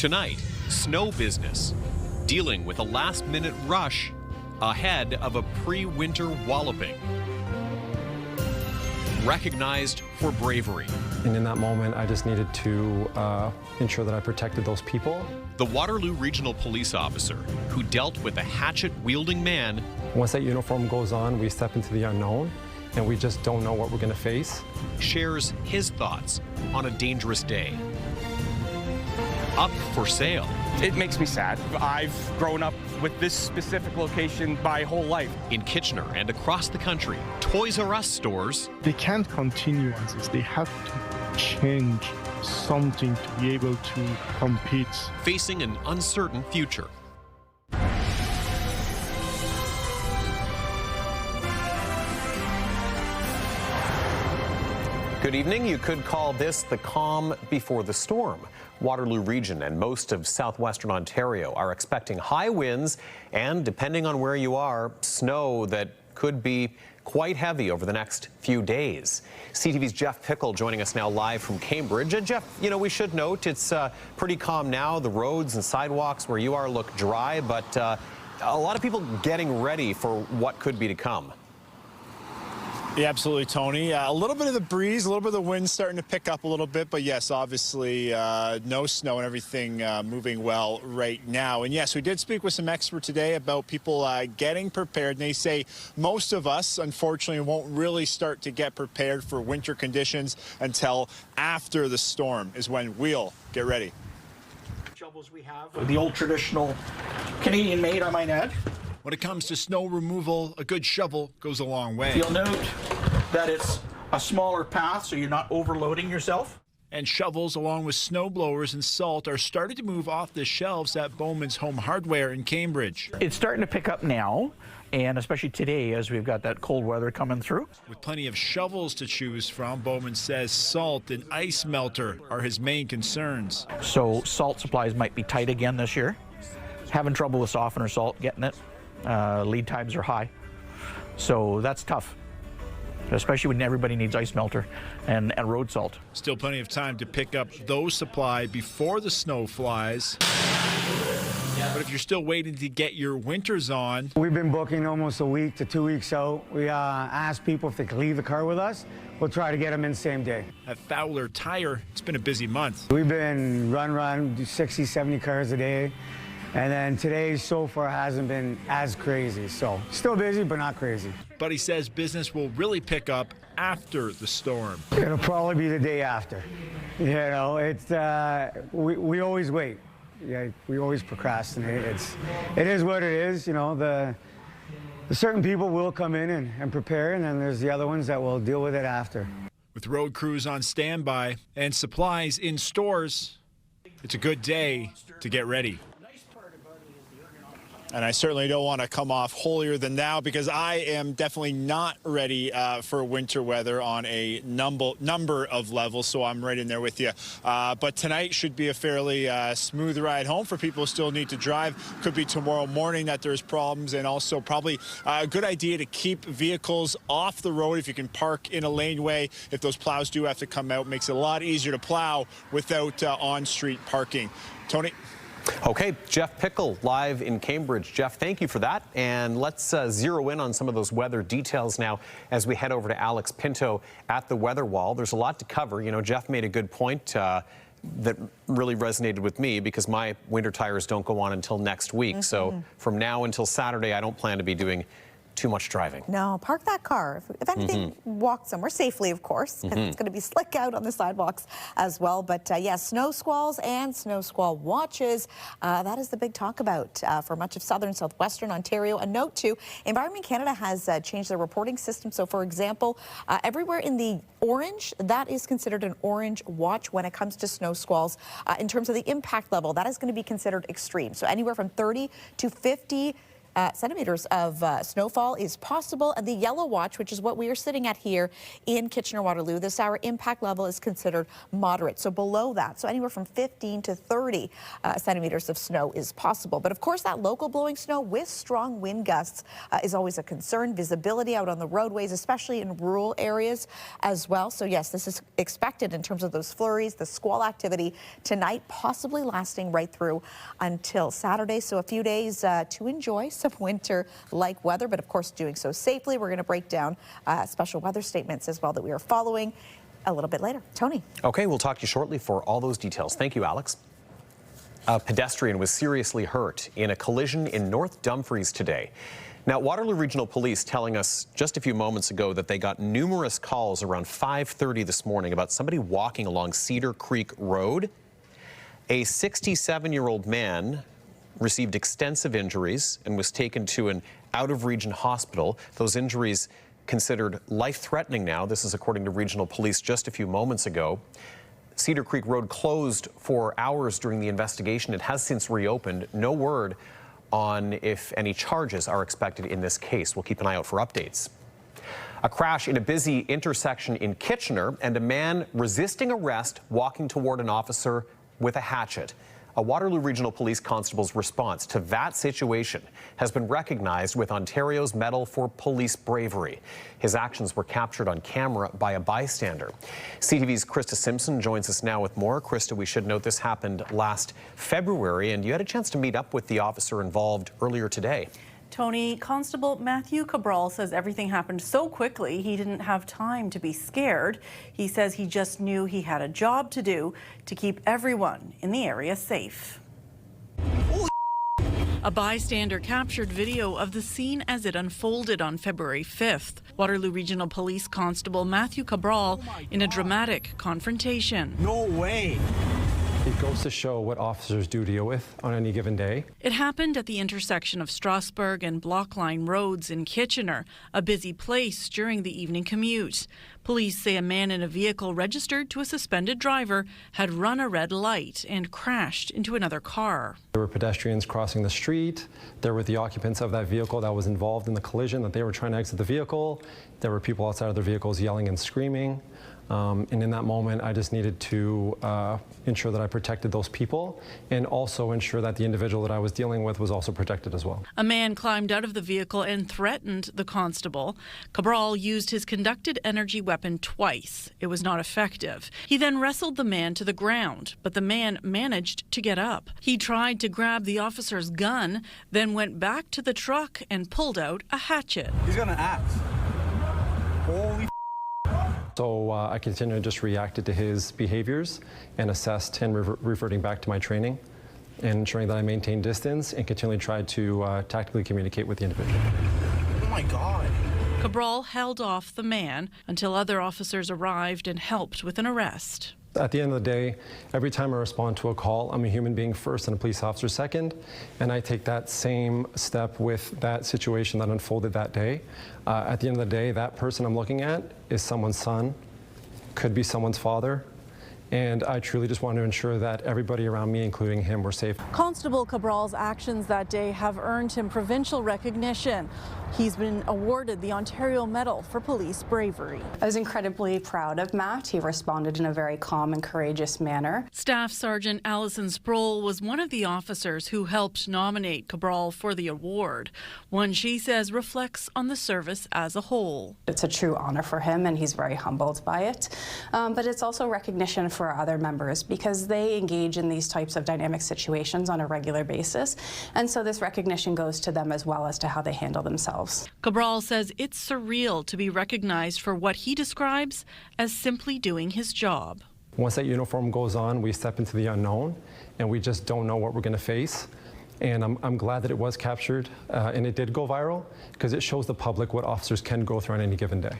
Tonight, snow business, dealing with a last-minute rush ahead of a pre-winter walloping. Recognized for bravery. And in that moment, I just needed to ensure that I protected those people. The Waterloo Regional Police Officer who dealt with a hatchet-wielding man. Once that uniform goes on, we step into the unknown, and we just don't know what we're going to face. Shares his thoughts on a dangerous day. Up for sale. It makes me sad. I've grown up with this specific location my whole life. In Kitchener and across the country, Toys R Us stores. They can't continue as this. They have to change something to be able to compete. Facing an uncertain future. Good evening. You could call this the calm before the storm. Waterloo Region and most of southwestern Ontario are expecting high winds and, depending on where you are, snow that could be quite heavy over the next few days. CTV's Jeff Pickle joining us now live from Cambridge. And Jeff, you know, we should note it's pretty calm now. The roads and sidewalks where you are look dry, but a lot of people getting ready for what could be to come. Yeah, absolutely, Tony. A little bit of the breeze, a little bit of the wind starting to pick up a little bit, but yes, obviously no snow and everything moving well right now. And yes, we did speak with some experts today about people getting prepared. And they say most of us, unfortunately, won't really start to get prepared for winter conditions until after the storm is when we'll get ready. Shovels we have, the old traditional Canadian made, I might add. When it comes to snow removal, a good shovel goes a long way. You'll note that it's a smaller path, so you're not overloading yourself. And shovels, along with snow blowers and salt, are starting to move off the shelves at Bowman's Home Hardware in Cambridge. It's starting to pick up now, and especially today as we've got that cold weather coming through. With plenty of shovels to choose from, Bowman says salt and ice melter are his main concerns. So salt supplies might be tight again this year. Having trouble with softener salt, getting it. Lead times are high, so that's tough, especially when everybody needs ice melter and road salt. Still plenty of time to pick up those supplies before the snow flies. But if you're still waiting to get your winters on. We've been booking almost a week to 2 weeks out. We asked people if they could leave the car with us. We'll try to get them in same day. At Fowler Tire, it's been a busy month. We've been run 60, 70 cars a day. And then today so far hasn't been as crazy. So still busy, but not crazy. But he says business will really pick up after the storm. It'll probably be the day after. You know, it's we always wait. Yeah, we always procrastinate. It is what it is. You know, the certain people will come in and prepare, and then there's the other ones that will deal with it after. With road crews on standby and supplies in stores, it's a good day to get ready. And I certainly don't want to come off holier than thou, because I am definitely not ready for winter weather on a number of levels, so I'm right in there with you. But tonight should be a fairly smooth ride home for people who still need to drive. Could be tomorrow morning that there's problems, and also probably a good idea to keep vehicles off the road if you can park in a laneway. If those plows do have to come out, makes it a lot easier to plow without on-street parking. Tony? Okay, Jeff Pickle live in Cambridge. Jeff, thank you for that. And let's zero in on some of those weather details now as we head over to Alex Pinto at the weather wall. There's a lot to cover. You know, Jeff made a good point that really resonated with me, because my winter tires don't go on until next week. So from now until Saturday, I don't plan to be doing too much driving. No, park that car. If anything, walk somewhere safely, of course, because it's going to be slick out on the sidewalks as well. But yes, snow squalls and snow squall watches. That is the big talk about for much of southern southwestern Ontario. A note too, Environment Canada has changed their reporting system. So for example, everywhere in the orange, that is considered an orange watch when it comes to snow squalls. In terms of the impact level, that is going to be considered extreme. So anywhere from 30 to 50 centimeters of snowfall is possible. And the yellow watch, which is what we are sitting at here in Kitchener-Waterloo, this hour impact level is considered moderate. So below that, so anywhere from 15 to 30 centimeters of snow is possible. But of course, that local blowing snow with strong wind gusts is always a concern. Visibility out on the roadways, especially in rural areas as well. So yes, this is expected in terms of those flurries, the squall activity tonight, possibly lasting right through until Saturday. So a few days to enjoy some winter-like weather, but of course doing so safely. We're going to break down special weather statements as well that we are following a little bit later. Tony. Okay, we'll talk to you shortly for all those details. Thank you, Alex. A pedestrian was seriously hurt in a collision in North Dumfries today. Now, Waterloo Regional Police telling us just a few moments ago that they got numerous calls around 5:30 this morning about somebody walking along Cedar Creek Road. A 67-year-old man received extensive injuries and was taken to an out-of-region hospital. Those injuries considered life-threatening now. This is according to Regional Police just a few moments ago. Cedar Creek Road closed for hours during the investigation. It has since reopened. No word on if any charges are expected in this case. We'll keep an eye out for updates. A crash in a busy intersection in Kitchener and a man resisting arrest walking toward an officer with a hatchet. A Waterloo Regional Police Constable's response to that situation has been recognized with Ontario's Medal for Police Bravery. His actions were captured on camera by a bystander. CTV's Krista Simpson joins us now with more. Krista, we should note this happened last February, and you had a chance to meet up with the officer involved earlier today. Tony, Constable Matthew Cabral says everything happened so quickly he didn't have time to be scared. He says he just knew he had a job to do to keep everyone in the area safe. A bystander captured video of the scene as it unfolded on February 5th. Waterloo Regional Police Constable Matthew Cabral in a dramatic confrontation. No way! It goes to show what officers do deal with on any given day. It happened at the intersection of Strasbourg and Blockline Roads in Kitchener, a busy place during the evening commute. Police say a man in a vehicle registered to a suspended driver had run a red light and crashed into another car. There were pedestrians crossing the street. There were the occupants of that vehicle that was involved in the collision, that they were trying to exit the vehicle. There were people outside of their vehicles yelling and screaming. And in that moment, I just needed to ensure that I protected those people and also ensure that the individual that I was dealing with was also protected as well. A man climbed out of the vehicle and threatened the constable. Cabral used his conducted energy weapon twice. It was not effective. He then wrestled the man to the ground, but the man managed to get up. He tried to grab the officer's gun, then went back to the truck and pulled out a hatchet. He's gonna axe. Holy So I continued to just reacted to his behaviors and assessed and reverting back to my training and ensuring that I maintained distance and continually tried to tactically communicate with the individual. Oh my God. Cabral held off the man until other officers arrived and helped with an arrest. At the end of the day, every time I respond to a call, I'm a human being first and a police officer second, and I take that same step with that situation that unfolded that day. At the end of the day, that person I'm looking at is someone's son, could be someone's father, and I truly just want to ensure that everybody around me, including him, were safe. Constable Cabral's actions that day have earned him provincial recognition. He's been awarded the Ontario Medal for Police Bravery. I was incredibly proud of Matt. He responded in a very calm and courageous manner. Staff Sergeant Allison Sproul was one of the officers who helped nominate Cabral for the award, one she says reflects on the service as a whole. It's a true honor for him, and he's very humbled by it. But it's also recognition for our other members because they engage in these types of dynamic situations on a regular basis. And so this recognition goes to them as well as to how they handle themselves. Cabral says it's surreal to be recognized for what he describes as simply doing his job. Once that uniform goes on, we step into the unknown, and we just don't know what we're going to face. And I'm glad that it was captured, and it did go viral, because it shows the public what officers can go through on any given day.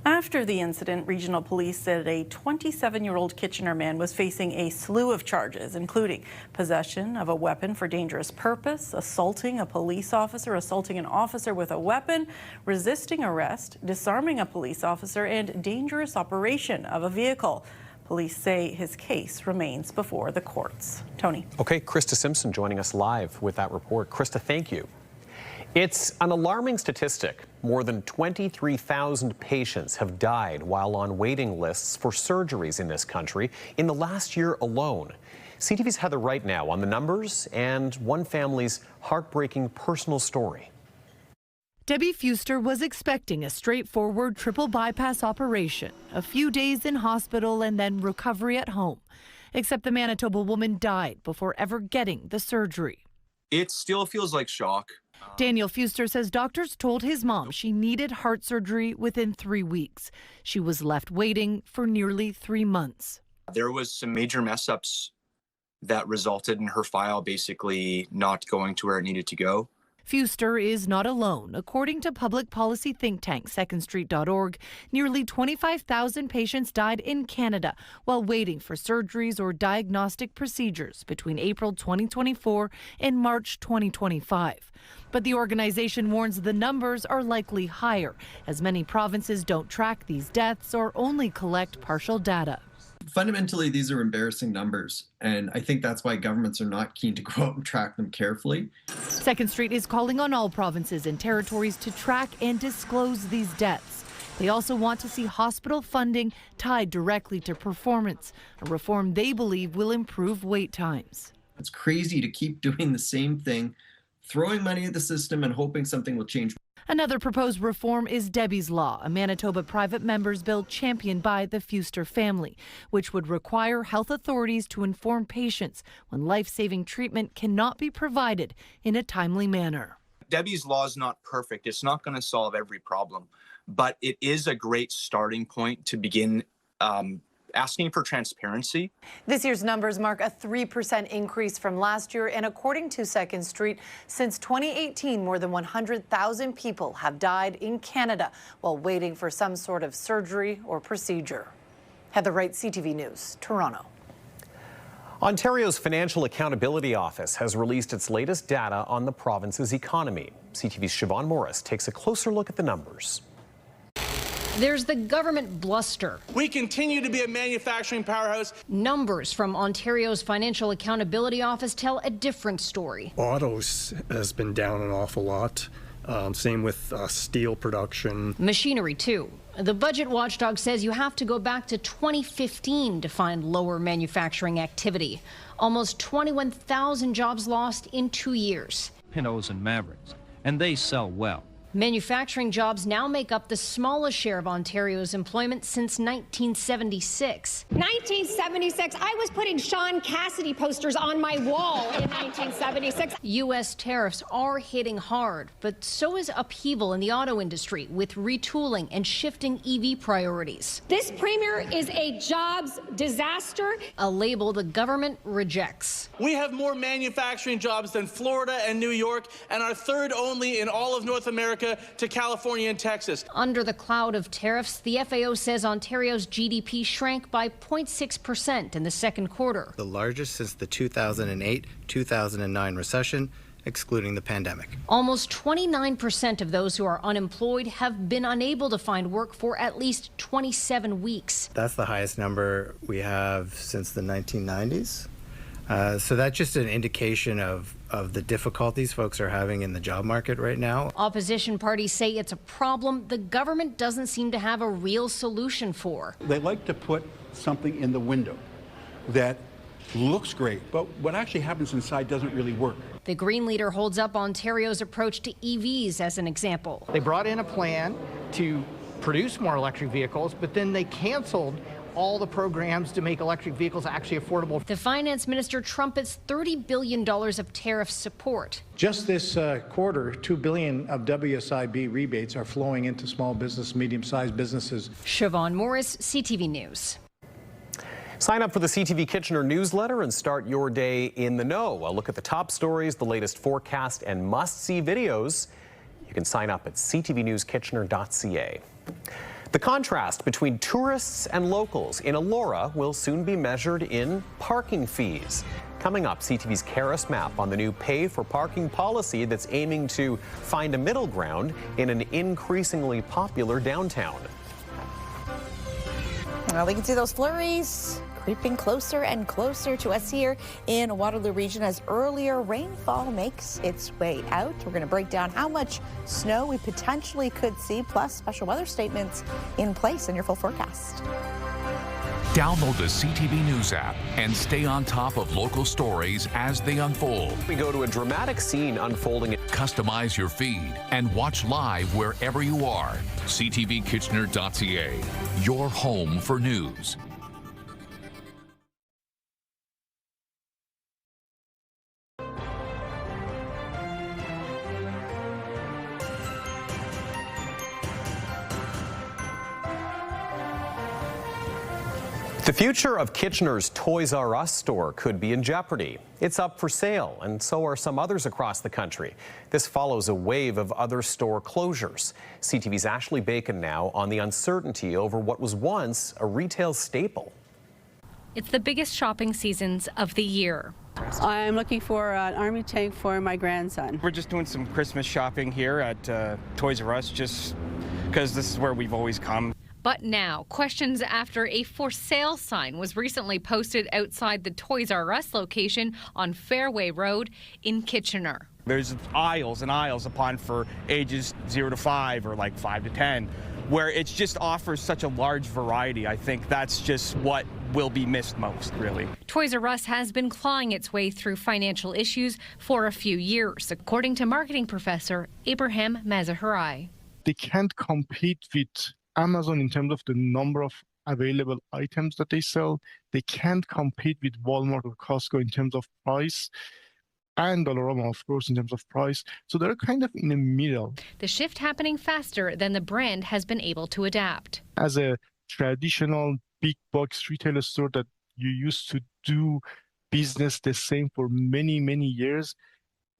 After the incident, Regional Police said a 27-year-old Kitchener man was facing a slew of charges, including possession of a weapon for dangerous purpose, assaulting a police officer, assaulting an officer with a weapon, resisting arrest, disarming a police officer, and dangerous operation of a vehicle. Police say his case remains before the courts. Tony. Okay, Krista Simpson joining us live with that report. Krista, thank you. It's an alarming statistic. More than 23,000 patients have died while on waiting lists for surgeries in this country in the last year alone. CTV's Heather Wright now on the numbers and one family's heartbreaking personal story. Debbie Fuster was expecting a straightforward triple bypass operation, a few days in hospital and then recovery at home. Except the Manitoba woman died before ever getting the surgery. It still feels like shock. Daniel Fuster says doctors told his mom she needed heart surgery within 3 weeks. She was left waiting for nearly 3 months. There was some major mess ups that resulted in her file basically not going to where it needed to go. Fuster is not alone. According to public policy think tank secondstreet.org, nearly 25,000 patients died in Canada while waiting for surgeries or diagnostic procedures between April 2024 and March 2025. But the organization warns the numbers are likely higher, as many provinces don't track these deaths or only collect partial data. Fundamentally, these are embarrassing numbers, and I think that's why governments are not keen to go out and track them carefully. Second Street is calling on all provinces and territories to track and disclose these deaths. They also want to see hospital funding tied directly to performance, a reform they believe will improve wait times. It's crazy to keep doing the same thing, throwing money at the system and hoping something will change. Another proposed reform is Debbie's Law, a Manitoba private member's bill championed by the Fuster family, which would require health authorities to inform patients when life-saving treatment cannot be provided in a timely manner. Debbie's Law is not perfect. It's not going to solve every problem, but it is a great starting point to begin asking for transparency. This year's numbers mark a 3% increase from last year, and according to Second Street, since 2018, more than 100,000 people have died in Canada while waiting for some sort of surgery or procedure. Heather Wright, CTV News, Toronto. Ontario's Financial Accountability Office has released its latest data on the province's economy. CTV's Siobhan Morris takes a closer look at the numbers. There's the government bluster. We continue to be a manufacturing powerhouse. Numbers from Ontario's Financial Accountability Office tell a different story. Autos has been down an awful lot. Same with steel production. Machinery, too. The budget watchdog says you have to go back to 2015 to find lower manufacturing activity. Almost 21,000 jobs lost in 2 years. Pintos and Mavericks, and they sell well. Manufacturing jobs now make up the smallest share of Ontario's employment since 1976. 1976, I was putting Sean Cassidy posters on my wall in 1976. U.S. tariffs are hitting hard, but so is upheaval in the auto industry with retooling and shifting EV priorities. This premier is a jobs disaster. A label the government rejects. We have more manufacturing jobs than Florida and New York, and are third only in all of North America to California and Texas. Under the cloud of tariffs, the FAO says Ontario's GDP shrank by 0.6% in the second quarter. The largest since the 2008-2009 recession, excluding the pandemic. Almost 29% of those who are unemployed have been unable to find work for at least 27 weeks. That's the highest number we have since the 1990s. So that's just an indication of the difficulties folks are having in the job market right now. Opposition parties say it's a problem the government doesn't seem to have a real solution for. They like to put something in the window that looks great, but what actually happens inside doesn't really work. The Green leader holds up Ontario's approach to EVs as an example. They brought in a plan to produce more electric vehicles, but then they canceled all the programs to make electric vehicles actually affordable. The finance minister trumpets $30 billion of tariff support. Just this quarter, $2 billion of WSIB rebates are flowing into small business, medium-sized businesses. Siobhan Morris, CTV News. Sign up for the CTV Kitchener newsletter and start your day in the know. A look at the top stories, the latest forecast, and must-see videos. You can sign up at ctvnewskitchener.ca. The contrast between tourists and locals in Elora will soon be measured in parking fees. Coming up, CTV's Karis map on the new pay-for-parking policy that's aiming to find a middle ground in an increasingly popular downtown. Well, we can see those flurries creeping closer and closer to us here in Waterloo Region as earlier rainfall makes its way out. We're going to break down how much snow we potentially could see, plus special weather statements in place in your full forecast. Download the CTV News app and stay on top of local stories as they unfold. We go to a dramatic scene unfolding. Customize your feed and watch live wherever you are. CTVKitchener.ca, your home for news. The future of Kitchener's Toys R Us store could be in jeopardy. It's up for sale, and so are some others across the country. This follows a wave of other store closures. CTV's Ashley Bacon now on the uncertainty over what was once a retail staple. It's the biggest shopping seasons of the year. I'm looking for an army tank for my grandson. We're just doing some Christmas shopping here at Toys R Us, just because this is where we've always come. But now, questions after a for sale sign was recently posted outside the Toys R Us location on Fairway Road in Kitchener. There's aisles and aisles upon for ages 0 to 5 or like 5 to 10, where it just offers such a large variety. I think that's just what will be missed most, really. Toys R Us has been clawing its way through financial issues for a few years, according to marketing professor Abraham Mazaharai. They can't compete with Amazon in terms of the number of available items that they sell. They can't compete with Walmart or Costco in terms of price, and Elora, of course, in terms of price. So they're kind of in the middle. The shift happening faster than the brand has been able to adapt. As a traditional big box retailer store that you used to do business the same for many, many years,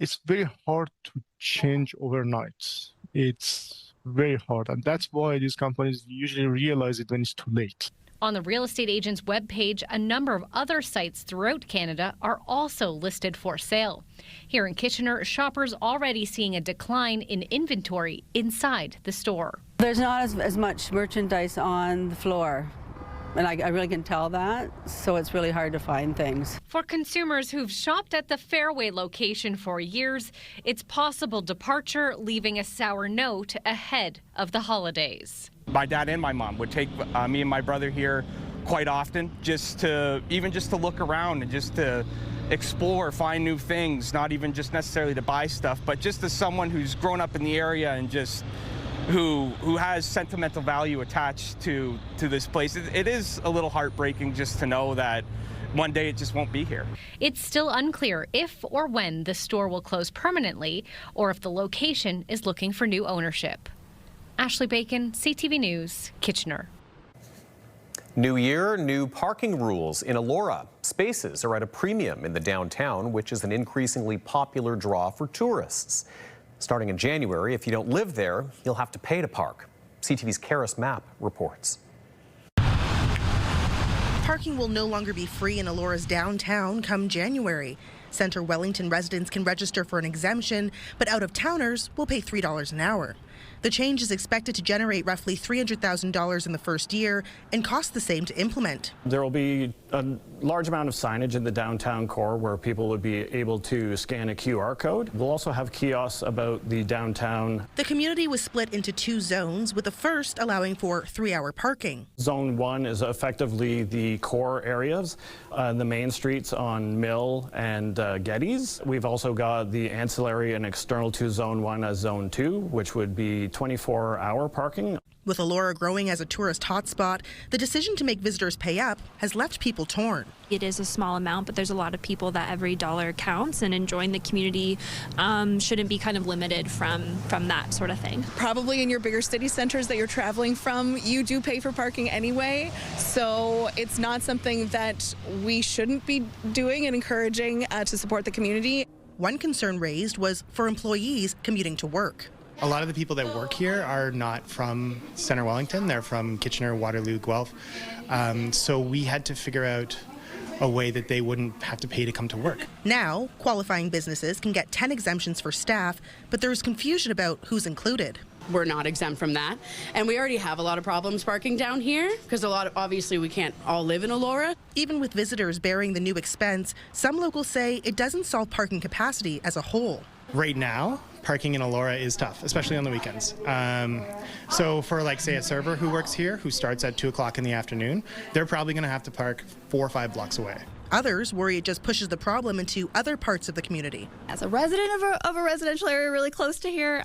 it's very hard to change overnight. It's very hard, and that's why these companies usually realize it when it's too late. On the real estate agent's webpage, a number of other sites throughout Canada are also listed for sale. Here in Kitchener, shoppers already seeing a decline in inventory inside the store. There's not as much merchandise on the floor, and I really can tell that, so it's really hard to find things. For consumers who've shopped at the Fairway location for years, it's possible departure leaving a sour note ahead of the holidays. My dad and my mom would take me and my brother here quite often, just to look around and just to explore, find new things, not even just necessarily to buy stuff, but just as someone who's grown up in the area and just who has sentimental value attached to this place. It is a little heartbreaking just to know that one day it just won't be here. It's still unclear if or when the store will close permanently or if the location is looking for new ownership. Ashley Bacon, CTV News, Kitchener. New year, new parking rules in Elora. Spaces are at a premium in the downtown, which is an increasingly popular draw for tourists. Starting in January, if you don't live there, you'll have to pay to park. CTV's Karis Mapp reports. Parking will no longer be free in Elora's downtown come January. Centre Wellington residents can register for an exemption, but out-of-towners will pay $3 an hour. The change is expected to generate roughly $300,000 in the first year and cost the same to implement. There will be a large amount of signage in the downtown core where people would be able to scan a QR code. We'll also have kiosks about the downtown. The community was split into two zones, with the first allowing for 3-hour parking. Zone 1 is effectively the core areas, the main streets on Mill and Geddes. We've also got the ancillary and external to Zone 1 as Zone 2, which would be 24-hour parking. With Elora growing as a tourist hotspot, the decision to make visitors pay up has left people torn. It is a small amount, but there's a lot of people that every dollar counts, and enjoying the community shouldn't be kind of limited from that sort of thing. Probably in your bigger city centers that you're traveling from, you do pay for parking anyway, so it's not something that we shouldn't be doing and encouraging to support the community. One concern raised was for employees commuting to work. A lot of the people that work here are not from Centre Wellington. They're from Kitchener, Waterloo, Guelph. So we had to figure out a way that they wouldn't have to pay to come to work. Now, qualifying businesses can get 10 exemptions for staff, but there is confusion about who's included. We're not exempt from that. And we already have a lot of problems parking down here because obviously we can't all live in Elora. Even with visitors bearing the new expense, some locals say it doesn't solve parking capacity as a whole. Right now, parking in Elora is tough, especially on the weekends. So for, like, say, a server who works here, who starts at 2 o'clock in the afternoon, they're probably going to have to park 4 or 5 blocks away. Others worry it just pushes the problem into other parts of the community. As a resident of a residential area really close to here,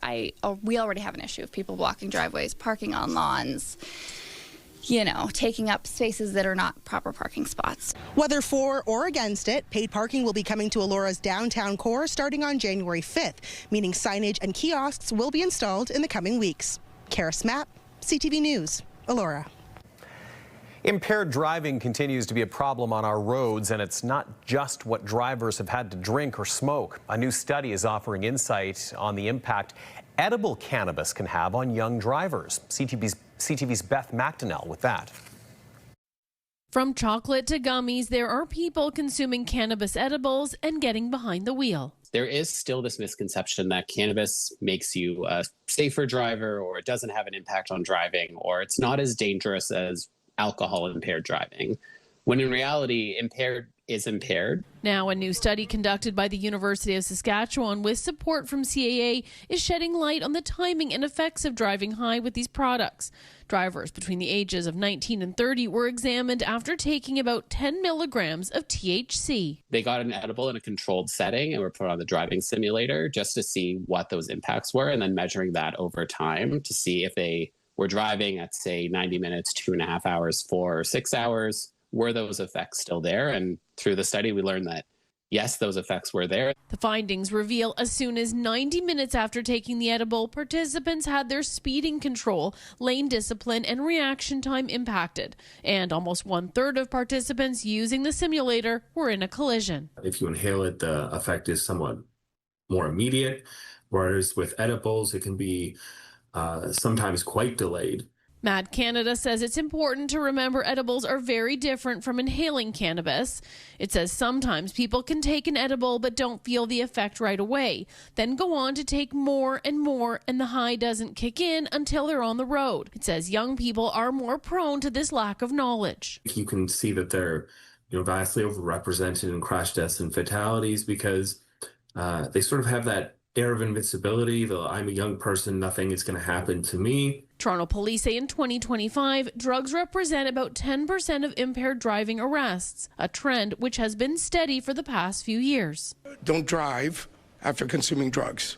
we already have an issue of people blocking driveways, parking on lawns, you know, taking up spaces that are not proper parking spots. Whether for or against it, paid parking will be coming to Elora's downtown core starting on January 5th, meaning signage and kiosks will be installed in the coming weeks. Kara Smap, CTV News, Elora. Impaired driving continues to be a problem on our roads, and it's not just what drivers have had to drink or smoke. A new study is offering insight on the impact edible cannabis can have on young drivers. CTV's Beth McDonnell with that. From chocolate to gummies, there are people consuming cannabis edibles and getting behind the wheel. There is still this misconception that cannabis makes you a safer driver, or it doesn't have an impact on driving, or it's not as dangerous as alcohol-impaired driving, when in reality, impaired is impaired. Now, a new study conducted by the University of Saskatchewan with support from CAA is shedding light on the timing and effects of driving high with these products. Drivers between the ages of 19 and 30 were examined after taking about 10 milligrams of THC. They got an edible in a controlled setting and were put on the driving simulator just to see what those impacts were, and then measuring that over time to see if they were driving at, say, 90 minutes, 2.5 hours, 4 or 6 hours. Were those effects still there? And through the study, we learned that, yes, those effects were there. The findings reveal as soon as 90 minutes after taking the edible, participants had their speeding control, lane discipline, and reaction time impacted. And almost 1/3 of participants using the simulator were in a collision. If you inhale it, the effect is somewhat more immediate, whereas with edibles, it can be sometimes quite delayed. Mad Canada says it's important to remember edibles are very different from inhaling cannabis. It says sometimes people can take an edible but don't feel the effect right away, then go on to take more and more, and the high doesn't kick in until they're on the road. It says young people are more prone to this lack of knowledge. You can see that they're vastly overrepresented in crash deaths and fatalities because they sort of have that air of invincibility. I'm a young person, nothing is going to happen to me. Toronto police say in 2025, drugs represent about 10% of impaired driving arrests, a trend which has been steady for the past few years. Don't drive after consuming drugs.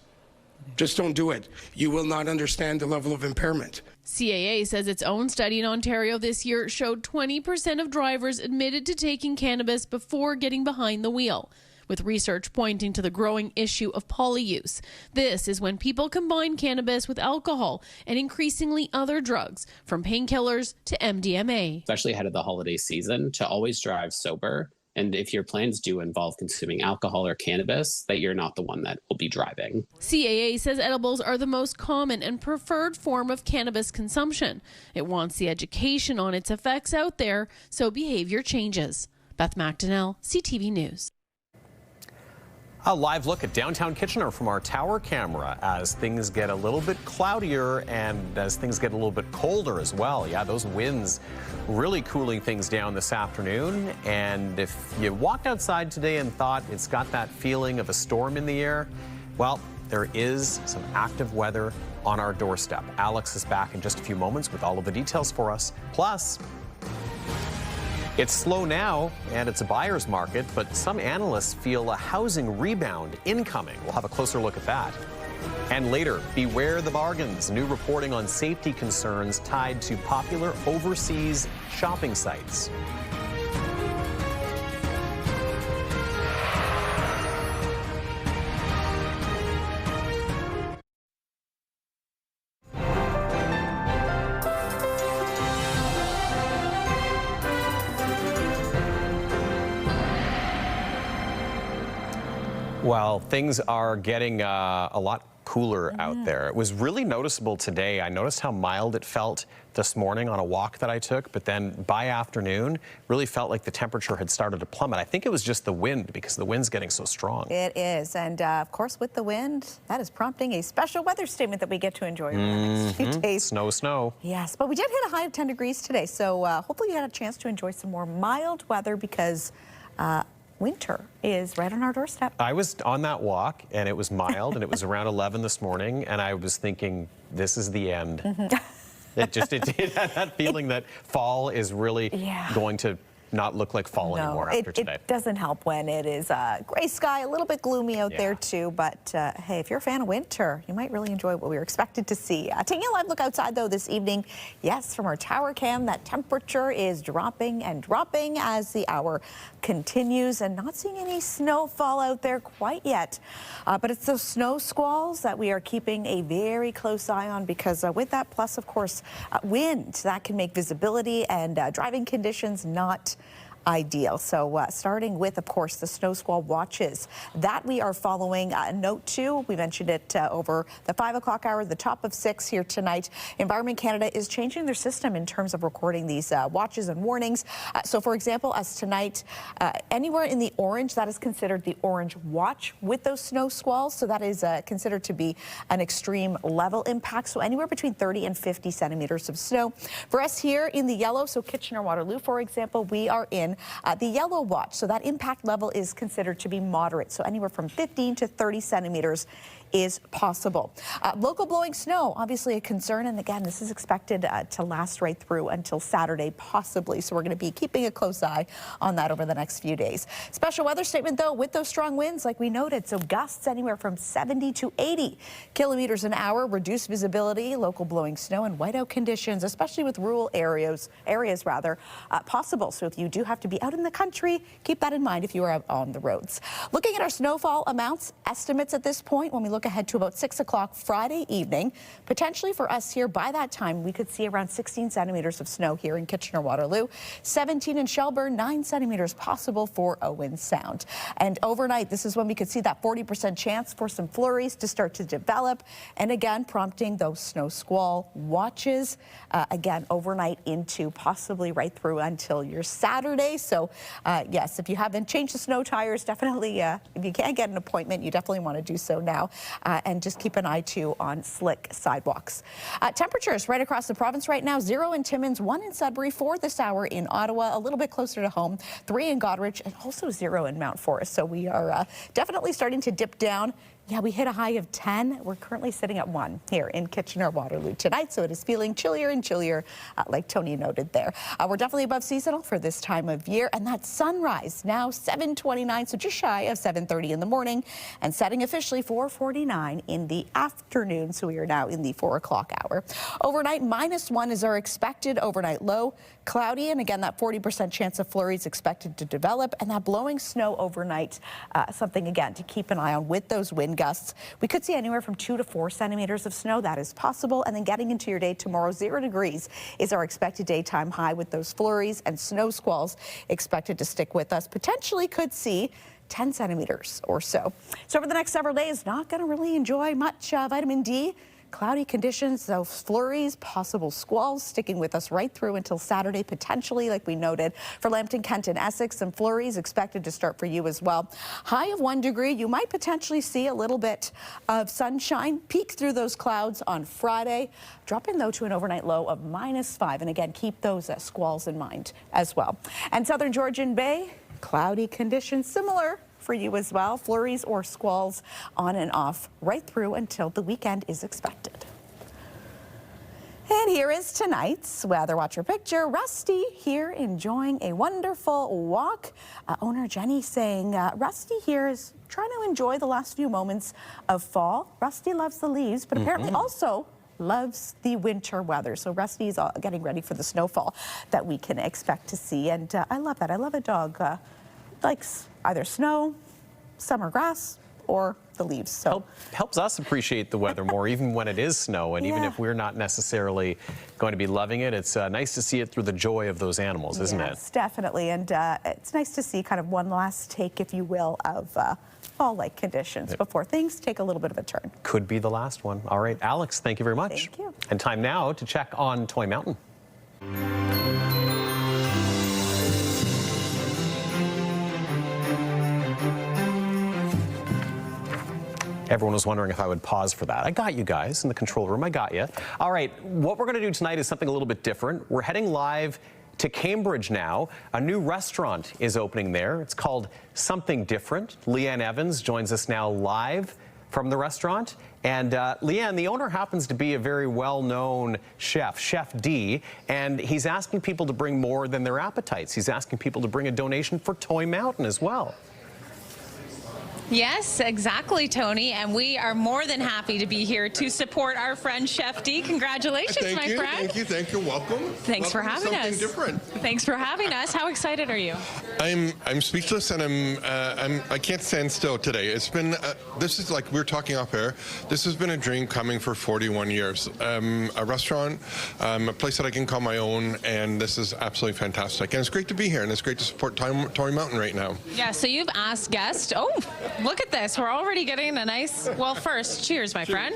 Just don't do it. You will not understand the level of impairment. CAA says its own study in Ontario this year showed 20% of drivers admitted to taking cannabis before getting behind the wheel, with research pointing to the growing issue of polyuse. This is when people combine cannabis with alcohol and increasingly other drugs, from painkillers to MDMA. Especially ahead of the holiday season, to always drive sober. And if your plans do involve consuming alcohol or cannabis, that you're not the one that will be driving. CAA says edibles are the most common and preferred form of cannabis consumption. It wants the education on its effects out there so behavior changes. Beth McDonnell, CTV News. A live look at downtown Kitchener from our tower camera as things get a little bit cloudier and as things get a little bit colder as well. Yeah, those winds really cooling things down this afternoon. And if you walked outside today and thought it's got that feeling of a storm in the air, well, there is some active weather on our doorstep. Alex is back in just a few moments with all of the details for us. Plus, it's slow now, and it's a buyer's market, but some analysts feel a housing rebound incoming. We'll have a closer look at that. And later, beware the bargains. New reporting on safety concerns tied to popular overseas shopping sites. Well, things are getting a lot cooler out there. It was really noticeable today. I noticed how mild it felt this morning on a walk that I took, but then by afternoon, really felt like the temperature had started to plummet. I think it was just the wind, because the wind's getting so strong. It is, and of course with the wind, that is prompting a special weather statement that we get to enjoy over the next few days. Snow. Yes, but we did hit a high of 10 degrees today, so hopefully you had a chance to enjoy some more mild weather, because winter is right on our doorstep. I was on that walk, and it was mild, and it was around 11 this morning, and I was thinking, this is the end. It had that feeling that fall is really going to not look like fall anymore after today. It doesn't help when it is gray sky, a little bit gloomy out there too, but hey, if you're a fan of winter, you might really enjoy what we were expected to see. Taking a live look outside though this evening, yes, from our tower cam, that temperature is dropping and dropping as the hour continues, and not seeing any snowfall out there quite yet. But it's those snow squalls that we are keeping a very close eye on, because with that, plus of course wind, that can make visibility and driving conditions not ideal. So starting with, of course, the snow squall watches that we are following. Note 2, we mentioned it over the 5 o'clock hour, the top of 6 here tonight. Environment Canada is changing their system in terms of recording these watches and warnings. So for example, as tonight, anywhere in the orange, that is considered the orange watch with those snow squalls. So that is considered to be an extreme level impact. So anywhere between 30 and 50 centimeters of snow. For us here in the yellow, so Kitchener, Waterloo, for example, we are in the yellow watch, so that impact level is considered to be moderate, so anywhere from 15 to 30 centimeters is possible. Local blowing snow, obviously a concern, and again, this is expected to last right through until Saturday, possibly, so we're going to be keeping a close eye on that over the next few days. Special weather statement, though, with those strong winds, like we noted, so gusts anywhere from 70 to 80 kilometers an hour, reduced visibility, local blowing snow, and whiteout conditions, especially with rural areas possible. So if you do have to be out in the country, keep that in mind if you are out on the roads. Looking at our snowfall amounts, estimates at this point, when we look ahead to about 6 o'clock Friday evening, potentially for us here by that time, we could see around 16 centimeters of snow here in Kitchener-Waterloo, 17 in Shelburne, 9 centimeters possible for Owen Sound. And overnight, this is when we could see that 40% chance for some flurries to start to develop, and again, prompting those snow squall watches, again, overnight into possibly right through until your Saturday. So yes, if you haven't changed the snow tires, definitely, if you can't get an appointment, you definitely want to do so now. And just keep an eye too on slick sidewalks. Temperatures right across the province right now, 0 in Timmins, 1 in Sudbury, 4 this hour in Ottawa, a little bit closer to home, 3 in Goderich, and also 0 in Mount Forest. So we are definitely starting to dip down. Yeah, we hit a high of 10. We're currently sitting at 1 here in Kitchener-Waterloo tonight, so it is feeling chillier and chillier, like Tony noted there. We're definitely above seasonal for this time of year, and that sunrise now 7:29, so just shy of 7:30 in the morning, and setting officially 4:49 in the afternoon, so we are now in the 4 o'clock hour. Overnight, -1 is our expected overnight low. Cloudy, and again, that 40% chance of flurries expected to develop, and that blowing snow overnight, something again to keep an eye on with those wind gusts. We could see anywhere from 2 to 4 centimeters of snow. That is possible. And then getting into your day tomorrow, 0 degrees is our expected daytime high, with those flurries and snow squalls expected to stick with us. Potentially could see 10 centimeters or so. So over the next several days, not going to really enjoy much vitamin D. Cloudy conditions, those flurries, possible squalls sticking with us right through until Saturday, potentially, like we noted. For Lambton, Kent, and Essex, some flurries expected to start for you as well. High of 1 degree. You might potentially see a little bit of sunshine peek through those clouds on Friday, dropping though to an overnight low of -5. And again, keep those squalls in mind as well. And Southern Georgian Bay, cloudy conditions, similar for you as well. Flurries or squalls on and off right through until the weekend is expected. And here is tonight's Weather Watcher picture. Rusty here enjoying a wonderful walk. Owner Jenny saying Rusty here is trying to enjoy the last few moments of fall. Rusty loves the leaves, but apparently also loves the winter weather. So Rusty's getting ready for the snowfall that we can expect to see. And I love that. I love a dog likes either snow, summer grass, or the leaves. So helps us appreciate the weather more, even when it is snow, and even if we're not necessarily going to be loving it, it's nice to see it through the joy of those animals, isn't it? Yes, definitely, and it's nice to see kind of one last take, if you will, of fall-like conditions before things take a little bit of a turn. Could be the last one. All right, Alex, thank you very much. Thank you. And time now to check on Toy Mountain. Everyone was wondering if I would pause for that. I got you guys in the control room. I got you. All right, what we're going to do tonight is something a little bit different. We're heading live to Cambridge now. A new restaurant is opening there. It's called Something Different. Leanne Evans joins us now live from the restaurant. And Leanne, the owner happens to be a very well-known chef, Chef D, and he's asking people to bring more than their appetites. He's asking people to bring a donation for Toy Mountain as well. Yes, exactly, Tony, and we are more than happy to be here to support our friend Chef D. Congratulations, my friend. Thank you. Welcome. Thanks for having us. Different. Thanks for having us. How excited are you? I'm speechless, and I can't stand still today. It's been this is like we were talking off air. This has been a dream coming for 41 years. A restaurant, a place that I can call my own, and this is absolutely fantastic. And it's great to be here, and it's great to support Toy Mountain right now. Yeah. So you've asked guests. Oh. Look at this. We're already getting a nice, well, first, cheers, my friend.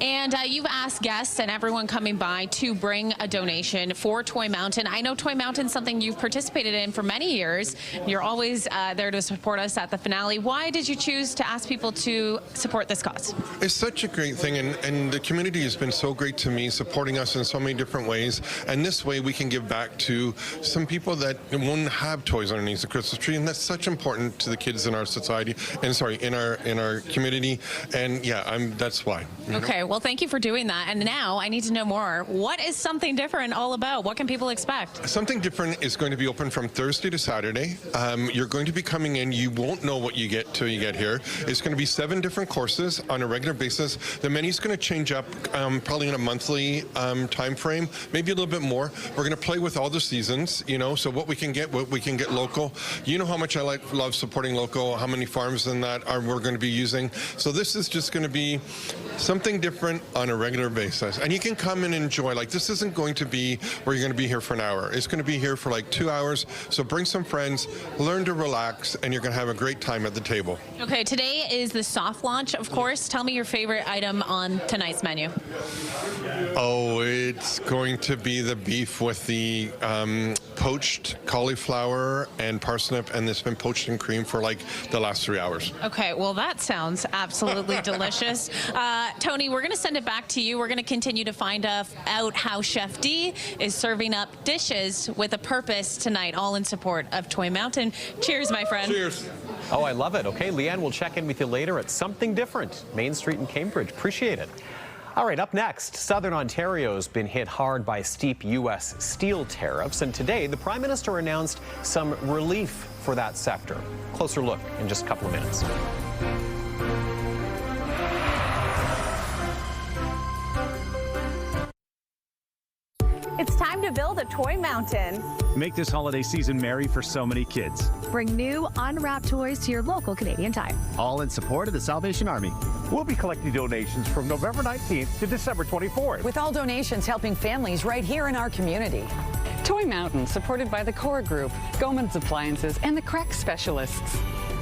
And you've asked guests and everyone coming by to bring a donation for Toy Mountain. I know Toy Mountain's something you've participated in for many years. You're always there to support us at the finale. Why did you choose to ask people to support this cause? It's such a great thing, and the community has been so great to me, supporting us in so many different ways. And this way we can give back to some people that won't have toys underneath the Christmas tree, and that's such important to the kids in our society. And sorry, in our community, and yeah, that's why. Okay, well, thank you for doing that. And now I need to know more. What is Something Different all about? What can people expect? Something Different is going to be open from Thursday to Saturday. You're going to be coming in. You won't know what you get till you get here. It's going to be 7 different courses on a regular basis. The menu's going to change up probably in a monthly time frame, maybe a little bit more. We're going to play with all the seasons, so what we can get local. You know how much I love supporting local, how many farms and that we're going to be using. So this is just going to be something different on a regular basis. And you can come and enjoy. Like, this isn't going to be where you're going to be here for an hour. It's going to be here for like 2 hours. So bring some friends, learn to relax, and you're going to have a great time at the table. Okay, today is the soft launch, of course. Tell me your favorite item on tonight's menu. Oh, it's going to be the beef with the poached cauliflower and parsnip, and it's been poached in cream for like the last 3 hours. Okay, well, that sounds absolutely delicious. Tony, we're going to send it back to you. We're going to continue to find out how Chef D is serving up dishes with a purpose tonight, all in support of Toy Mountain. Cheers, my friend. Cheers. Oh, I love it. Okay, Leanne, we'll check in with you later at Something Different, Main Street in Cambridge. Appreciate it. All right, up next, Southern Ontario's been hit hard by steep U.S. steel tariffs, and today the Prime Minister announced some relief for that sector. Closer look in just a couple of minutes. It's time to build a Toy Mountain. Make this holiday season merry for so many kids. Bring new, unwrapped toys to your local Canadian Tire. All in support of the Salvation Army. We'll be collecting donations from November 19th to December 24th. With all donations helping families right here in our community. Toy Mountain, supported by the Core Group, Goman's Appliances, and the Crack Specialists.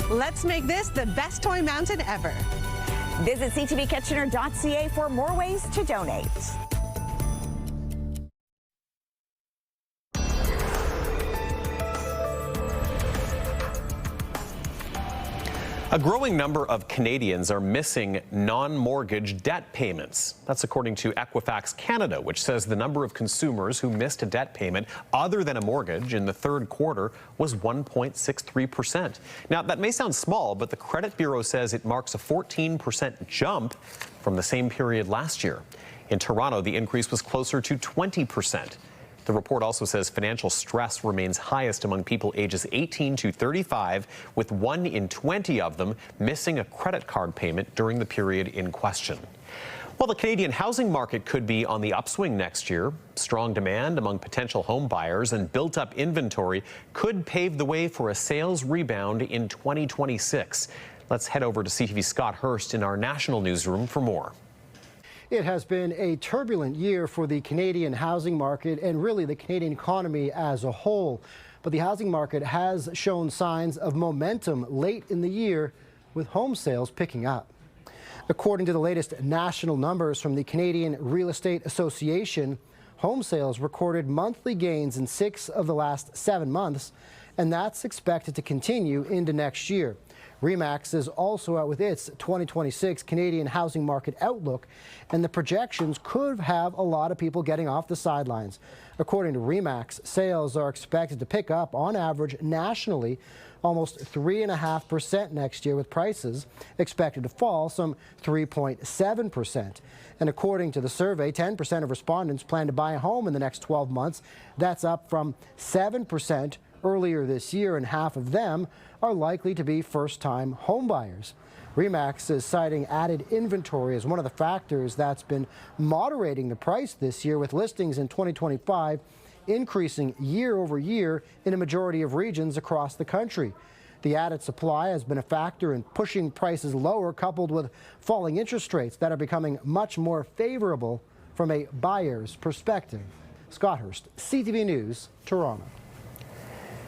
Let's make this the best Toy Mountain ever. Visit ctvkitchener.ca for more ways to donate. A growing number of Canadians are missing non-mortgage debt payments. That's according to Equifax Canada, which says the number of consumers who missed a debt payment other than a mortgage in the third quarter was 1.63%. Now, that may sound small, but the Credit Bureau says it marks a 14% jump from the same period last year. In Toronto, the increase was closer to 20%. The report also says financial stress remains highest among people ages 18 to 35, with 1 in 20 of them missing a credit card payment during the period in question. While the Canadian housing market could be on the upswing next year, strong demand among potential home buyers and built-up inventory could pave the way for a sales rebound in 2026. Let's head over to CTV's Scott Hurst in our national newsroom for more. It has been a turbulent year for the Canadian housing market and really the Canadian economy as a whole. But the housing market has shown signs of momentum late in the year, with home sales picking up. According to the latest national numbers from the Canadian Real Estate Association, home sales recorded monthly gains in 6 of the last 7 months, and that's expected to continue into next year. RE/MAX is also out with its 2026 Canadian housing market outlook, and the projections could have a lot of people getting off the sidelines. According to RE/MAX, sales are expected to pick up on average nationally almost 3.5% next year, with prices expected to fall some 3.7%. And according to the survey, 10% of respondents plan to buy a home in the next 12 months. That's up from 7% earlier this year, and half of them are likely to be first-time homebuyers. RE/MAX is citing added inventory as one of the factors that's been moderating the price this year, with listings in 2025 increasing year over year in a majority of regions across the country. The added supply has been a factor in pushing prices lower, coupled with falling interest rates that are becoming much more favorable from a buyer's perspective. Scott Hurst, CTV News, Toronto.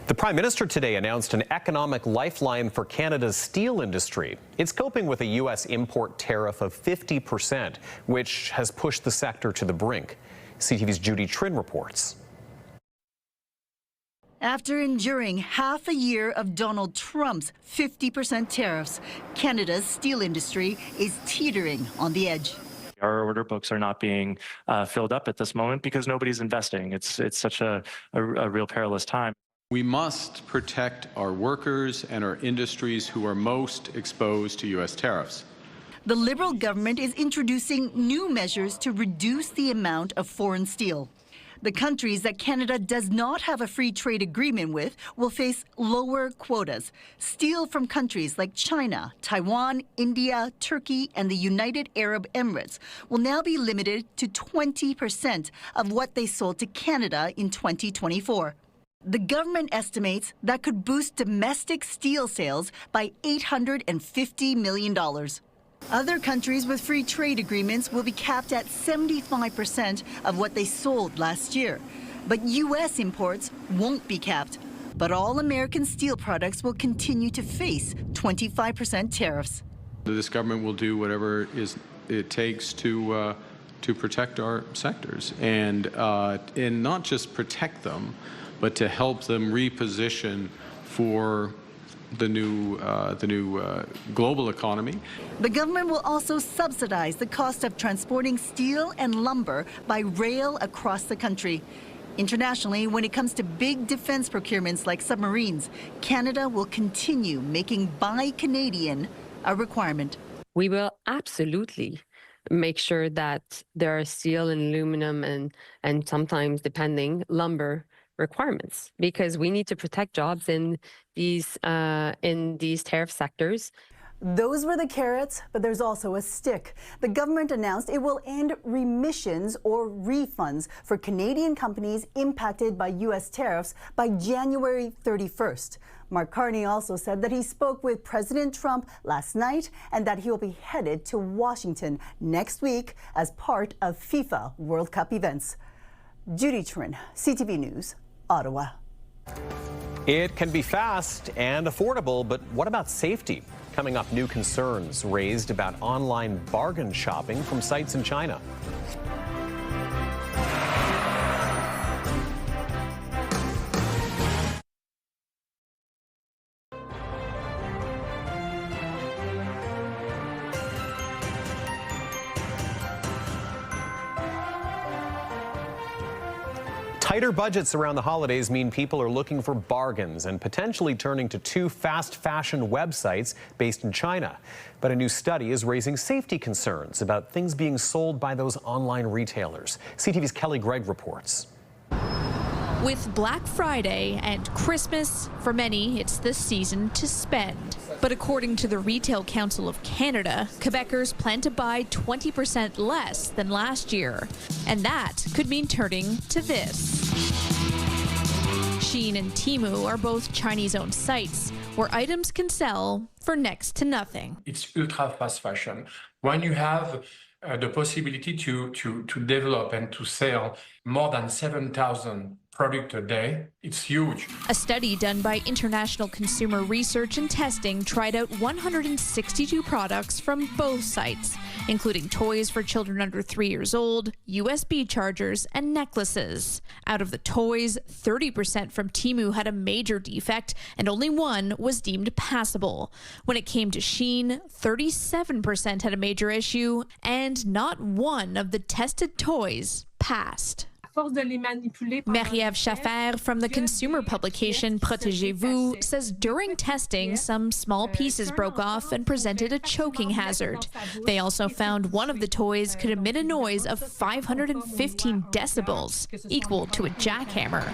The Prime Minister today announced an economic lifeline for Canada's steel industry. It's coping with a U.S. import tariff of 50%, which has pushed the sector to the brink. CTV's Judy Trin reports. After enduring half a year of Donald Trump's 50% tariffs, Canada's steel industry is teetering on the edge. Our order books are not being filled up at this moment because nobody's investing. It's such a real perilous time. We must protect our workers and our industries who are most exposed to U.S. tariffs. The Liberal government is introducing new measures to reduce the amount of foreign steel. The countries that Canada does not have a free trade agreement with will face lower quotas. Steel from countries like China, Taiwan, India, Turkey, and the United Arab Emirates will now be limited to 20% of what they sold to Canada in 2024. The government estimates that could boost domestic steel sales by $850 million. Other countries with free trade agreements will be capped at 75% of what they sold last year. But U.S. imports won't be capped. But all American steel products will continue to face 25% tariffs. This government will do whatever it takes to protect our sectors, and not just protect them, but to help them reposition for the new global economy. The government will also subsidize the cost of transporting steel and lumber by rail across the country. Internationally, when it comes to big defense procurements like submarines, Canada will continue making Buy Canadian a requirement. We will absolutely make sure that there are steel and aluminum and sometimes, depending, lumber requirements, because we need to protect jobs in these tariff sectors. Those were the carrots, but there's also a stick. The government announced it will end remissions or refunds for Canadian companies impacted by U.S. tariffs by January 31st. Mark Carney also said that he spoke with President Trump last night and that he will be headed to Washington next week as part of FIFA World Cup events. Judy Trin, CTV News, Ottawa. It can be fast and affordable, but what about safety? Coming up, new concerns raised about online bargain shopping from sites in China. Tighter budgets around the holidays mean people are looking for bargains and potentially turning to 2 fast fashion websites based in China. But a new study is raising safety concerns about things being sold by those online retailers. CTV's Kelly Gregg reports. With Black Friday and Christmas, for many, it's the season to spend. But according to the Retail Council of Canada, Quebecers plan to buy 20% less than last year. And that could mean turning to this. Shein and Temu are both Chinese-owned sites, where items can sell for next to nothing. It's ultra fast fashion. When you have the possibility to develop and to sell more than 7,000 products a day, it's huge. A study done by International Consumer Research and Testing tried out 162 products from both sites, including toys for children under 3 years old, USB chargers, and necklaces. Out of the toys, 30% from Temu had a major defect, and only one was deemed passable. When it came to Shein, 37% had a major issue, and not one of the tested toys passed. Marie-Ève Schaffer from the consumer publication Protégez-vous says during testing, some small pieces broke off and presented a choking hazard. They also found one of the toys could emit a noise of 515 decibels, equal to a jackhammer.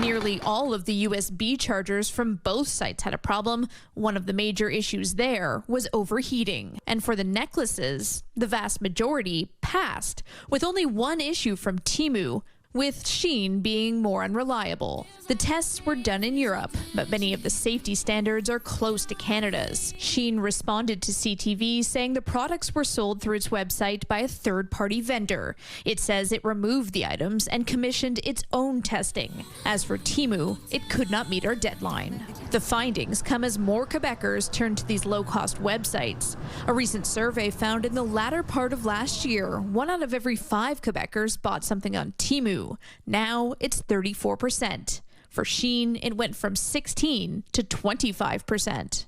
Nearly all of the USB chargers from both sites had a problem. One of the major issues there was overheating. And for the necklaces, the vast majority passed, with only one issue from Temu, with Shein being more unreliable. The tests were done in Europe, but many of the safety standards are close to Canada's. Shein responded to CTV saying the products were sold through its website by a third-party vendor. It says it removed the items and commissioned its own testing. As for Temu, it could not meet our deadline. The findings come as more Quebecers turn to these low-cost websites. A recent survey found in the latter part of last year, 1 out of every 5 Quebecers bought something on Temu. Now it's 34%. For Shein, it went from 16 to 25%.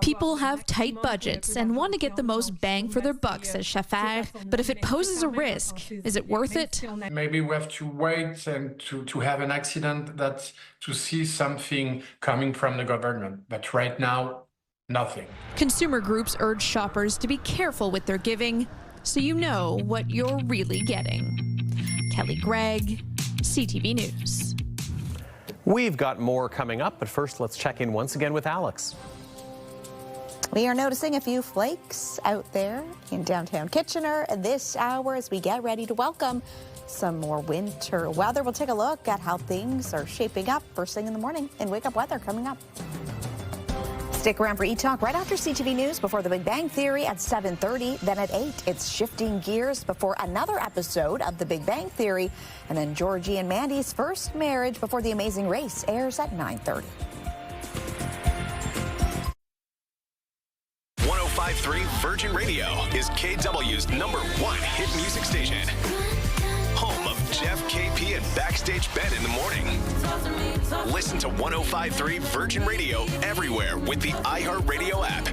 People have tight budgets and want to get the most bang for their buck, says Schaffer. But if it poses a risk, is it worth it? Maybe we have to wait and to have an accident to see something coming from the government. But right now, nothing. Consumer groups urge shoppers to be careful with their giving, so you know what you're really getting. Kelly Gregg, CTV News. We've got more coming up, but first let's check in once again with Alex. We are noticing a few flakes out there in downtown Kitchener this hour as we get ready to welcome some more winter weather. We'll take a look at how things are shaping up first thing in the morning in Wake Up Weather coming up. Stick around for E-Talk right after CTV News before The Big Bang Theory at 7:30. Then at 8, it's Shifting Gears before another episode of The Big Bang Theory. And then Georgie and Mandy's first marriage before The Amazing Race airs at 9:30. 105.3 Virgin Radio is KW's #1 hit music station. Home of Jeff, KP, and Backstage Ben in the morning. Listen to 105.3 Virgin Radio everywhere with the iHeartRadio app.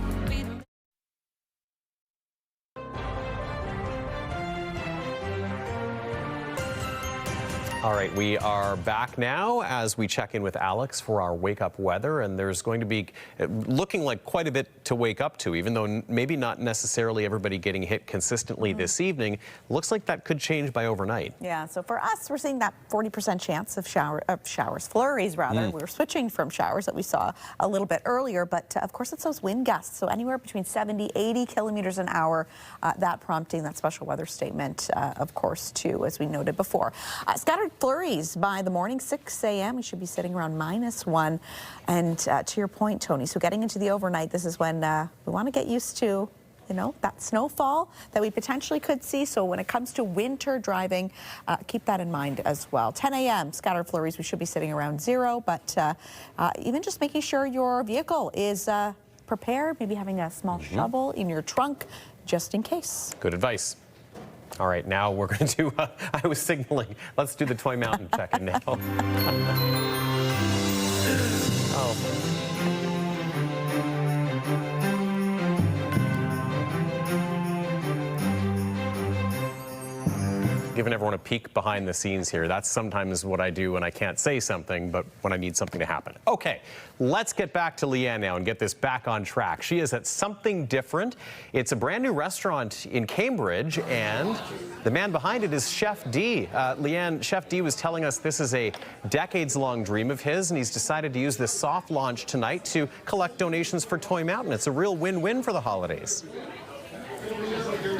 All right, we are back now as we check in with Alex for our Wake Up Weather, and there's going to be looking like quite a bit to wake up to, even though maybe not necessarily everybody getting hit consistently this evening. Looks like that could change by overnight. Yeah, so for us, we're seeing that 40% chance of showers, flurries rather. We're switching from showers that we saw a little bit earlier, but of course it's those wind gusts, so anywhere between 70, 80 kilometers an hour, that prompting that special weather statement, of course, too, as we noted before. Scattered flurries by the morning, 6 a.m. We should be sitting around -1. And to your point, Tony, so getting into the overnight, this is when we want to get used to, you know, that snowfall that we potentially could see. So when it comes to winter driving, keep that in mind as well. 10 a.m., scattered flurries, we should be sitting around 0. But even just making sure your vehicle is prepared, maybe having a small shovel in your trunk just in case. Good advice. All right, now we're going to do, I was signaling, let's do the Toy Mountain check-in now. Giving everyone a peek behind the scenes here. That's sometimes what I do when I can't say something, but when I need something to happen. Okay, let's get back to Leanne now and get this back on track. She is at Something Different. It's a brand new restaurant in Cambridge, and the man behind it is Chef D. Leanne, Chef D was telling us this is a decades-long dream of his, and he's decided to use this soft launch tonight to collect donations for Toy Mountain. It's a real win-win for the holidays.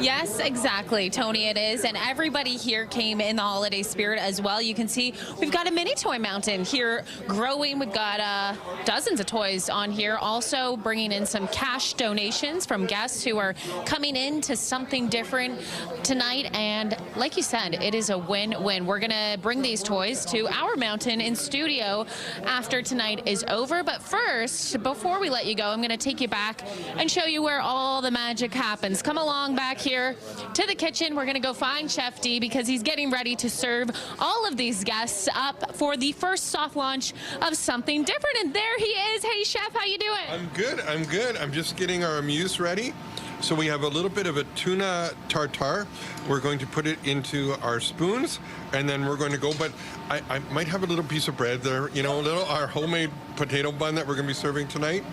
Yes, exactly, Tony, it is. And everybody here came in the holiday spirit as well. You can see we've got a mini toy mountain here growing. We've got dozens of toys on here. Also bringing in some cash donations from guests who are coming in to something different tonight. And like you said, it is a win-win. We're going to bring these toys to our mountain in studio after tonight is over. But first, before we let you go, I'm going to take you back and show you where all the magic happens. Come along back here to the kitchen. We're going to go find Chef D because he's getting ready to serve all of these guests up for the first soft launch of something different. And there he is. Hey, Chef, how you doing? I'm good. I'm good. I'm just getting our amuse ready. So we have a little bit of a tuna tartare. We're going to put it into our spoons, and then we're going to go, but I might have a little piece of bread there, you know, our homemade potato bun that we're going to be serving tonight.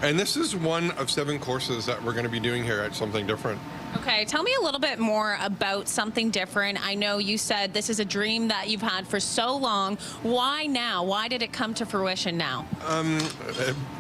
And this is one of 7 courses that we're going to be doing here at Something Different. Okay, tell me a little bit more about Something Different. I know you said this is a dream that you've had for so long. Why now? Why did it come to fruition now?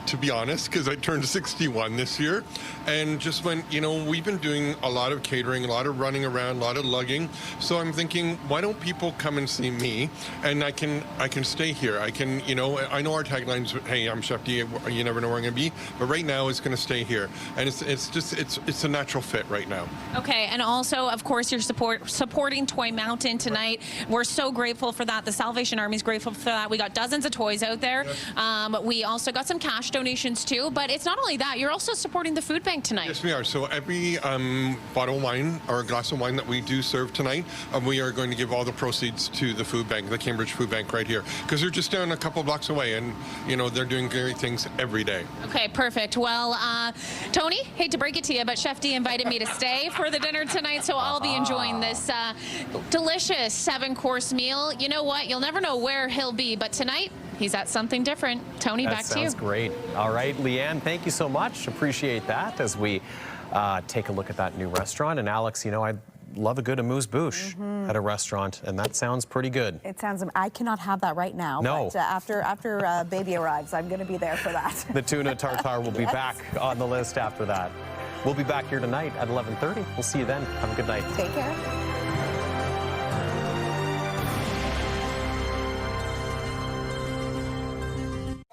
To be honest, because I turned 61 this year, and just when, you know, we've been doing a lot of catering, a lot of running around, a lot of lugging. So I'm thinking, why don't people come and see me, and I can stay here. I can, you know, I know our tagline's, hey, I'm Chef D, you never know where I'm going to be, but right now it's going to stay here, and it's a natural fit right now. Okay, and also, of course, you're supporting Toy Mountain tonight. We're so grateful for that. The Salvation Army's grateful for that. We got dozens of toys out there. We also got some cash donations too, but it's not only that, you're also supporting the food bank tonight. Yes, we are. So every bottle of wine or glass of wine that we do serve tonight, we are going to give all the proceeds to the food bank, the Cambridge Food Bank right here, because they're just down a couple blocks away, and you know, they're doing great things every day. Okay, perfect. Well, Tony, hate to break it to you, but Chef D invited me to stay for the dinner tonight, so I'll be enjoying this delicious 7-course meal. You know what? You'll never know where he'll be, but tonight he's at Something Different. Tony, back to you. That sounds great. All right, Leanne, thank you so much. Appreciate that as we take a look at that new restaurant. And Alex, you know, I love a good amuse-bouche at a restaurant, and that sounds pretty good. It sounds, I cannot have that right now. No. But after baby arrives, I'm going to be there for that. The tuna tartare will be back on the list after that. We'll be back here tonight at 11:30. We'll see you then. Have a good night. Take care.